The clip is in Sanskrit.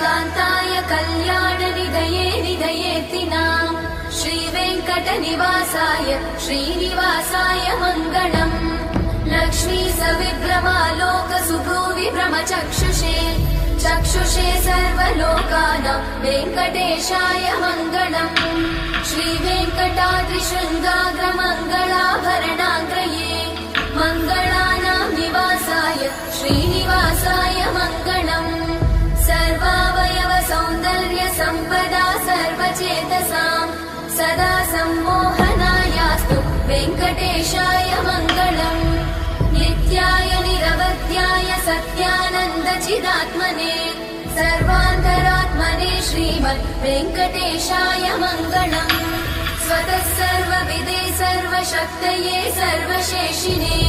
कान्ताय कल्याणनिधये निधयेऽर्थिनाम् श्रीवेङ्कटनिवासाय श्रीनिवासाय मङ्गलम् लक्ष्मी सविभ्रमालोकसुभ्रूविभ्रमचक्षुषे चक्षुषे सर्वलोकानां वेङ्कटेशाय मङ्गलम् श्रीवेङ्कटाद्रिशृङ्गाग्रमङ्गलाभरणाग्रये मङ्गलानां निवासाय श्रीनिवासाय मङ्गलम् सर्वावयव सौन्दर्य सम्पदा सर्वचेतसां सदा सम्मोहनायास्तु वेङ्कटेशाय मङ्गलम् नित्याय निरवध्याय सत्यानन्दचिदात्मने सर्वान्तरात्मने श्रीमद् वेङ्कटेशाय मङ्गलम् स्वतः सर्वविदे सर्वशक्तये सर्वशेषिणे